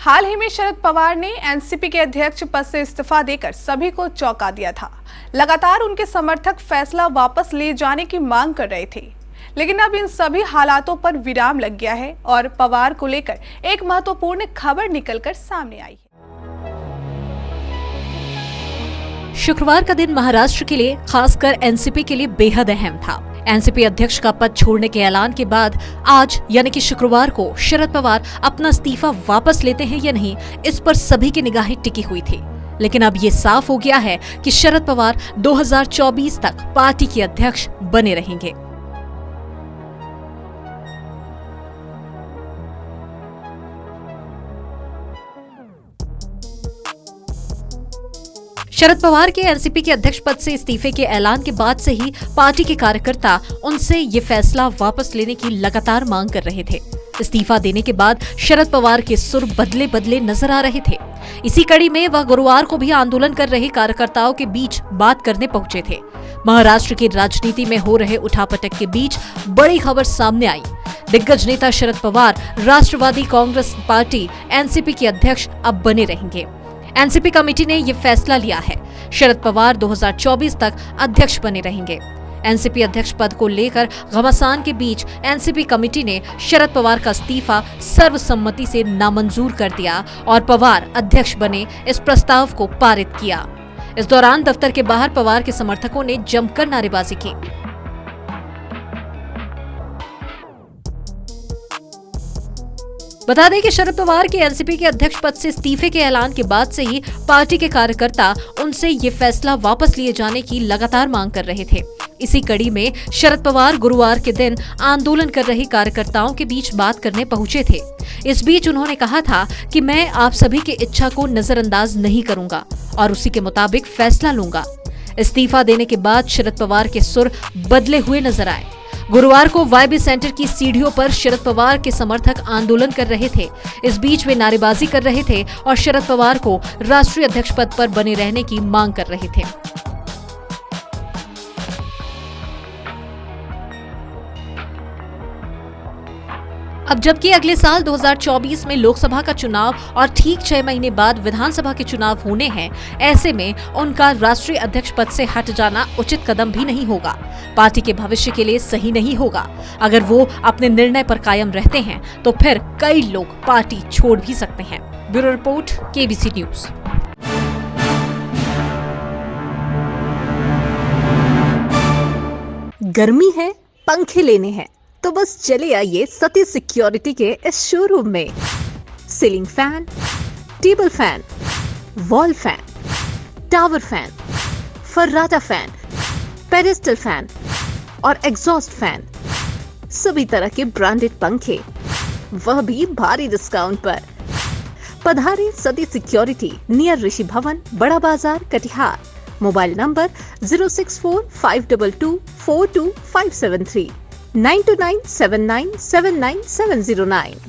हाल ही में शरद पवार ने एनसीपी के अध्यक्ष पद से इस्तीफा देकर सभी को चौंका दिया था। लगातार उनके समर्थक फैसला वापस ले जाने की मांग कर रहे थे, लेकिन अब इन सभी हालातों पर विराम लग गया है और पवार को लेकर एक महत्वपूर्ण खबर निकलकर सामने आई है। शुक्रवार का दिन महाराष्ट्र के लिए, खासकर एनसीपी के लिए बेहद अहम था। एनसीपी अध्यक्ष का पद छोड़ने के ऐलान के बाद आज यानी कि शुक्रवार को शरद पवार अपना इस्तीफा वापस लेते हैं या नहीं, इस पर सभी की निगाहें टिकी हुई थी। लेकिन अब ये साफ हो गया है कि शरद पवार 2024 तक पार्टी के अध्यक्ष बने रहेंगे। शरद पवार के एनसीपी के अध्यक्ष पद से इस्तीफे के ऐलान के बाद से ही पार्टी के कार्यकर्ता उनसे ये फैसला वापस लेने की लगातार मांग कर रहे थे। इस्तीफा देने के बाद शरद पवार के सुर बदले बदले नजर आ रहे थे। इसी कड़ी में वह गुरुवार को भी आंदोलन कर रहे कार्यकर्ताओं के बीच बात करने पहुंचे थे। महाराष्ट्र की राजनीति में हो रहे उठापटक के बीच बड़ी खबर सामने आई। दिग्गज नेता शरद पवार राष्ट्रवादी कांग्रेस पार्टी एनसीपी के अध्यक्ष अब बने रहेंगे। एनसीपी कमेटी ने ये फैसला लिया है। शरद पवार 2024 तक अध्यक्ष बने रहेंगे। एनसीपी अध्यक्ष पद को लेकर घमासान के बीच एनसीपी कमेटी ने शरद पवार का इस्तीफा सर्वसम्मति से नामंजूर कर दिया और पवार अध्यक्ष बने इस प्रस्ताव को पारित किया। इस दौरान दफ्तर के बाहर पवार के समर्थकों ने जमकर नारेबाजी की। बता दें कि शरद पवार के एनसीपी के अध्यक्ष पद से इस्तीफे के ऐलान के बाद से ही पार्टी के कार्यकर्ता उनसे ये फैसला वापस लिए जाने की लगातार मांग कर रहे थे। इसी कड़ी में शरद पवार गुरुवार के दिन आंदोलन कर रहे कार्यकर्ताओं के बीच बात करने पहुंचे थे। इस बीच उन्होंने कहा था कि मैं आप सभी की इच्छा को नजरअंदाज नहीं करूंगा और उसी के मुताबिक फैसला लूंगा। इस्तीफा देने के बाद शरद पवार के सुर बदले हुए नजर आए। गुरुवार को वाईबी सेंटर की सीढ़ियों पर शरद पवार के समर्थक आंदोलन कर रहे थे। इस बीच वे नारेबाजी कर रहे थे और शरद पवार को राष्ट्रीय अध्यक्ष पद पर बने रहने की मांग कर रहे थे। अब जबकि अगले साल 2024 में लोकसभा का चुनाव और ठीक 6 महीने बाद विधानसभा के चुनाव होने हैं, ऐसे में उनका राष्ट्रीय अध्यक्ष पद से हट जाना उचित कदम भी नहीं होगा, पार्टी के भविष्य के लिए सही नहीं होगा। अगर वो अपने निर्णय पर कायम रहते हैं तो फिर कई लोग पार्टी छोड़ भी सकते हैं। Bureau report, KBC news. गर्मी है, पंखे लेने हैं तो बस चले आइए सती सिक्योरिटी के इस शोरूम में। Ceiling fan, table fan, wall fan, tower fan, फर्राटा फैन, पेडेस्टल फैन और एग्जॉस्ट फैन, सभी तरह के ब्रांडेड पंखे, वह भी भारी डिस्काउंट पर। पधारे सती सिक्योरिटी, नियर ऋषि भवन, बड़ा बाजार, कटिहार। Mobile number 06452242573 9297979709।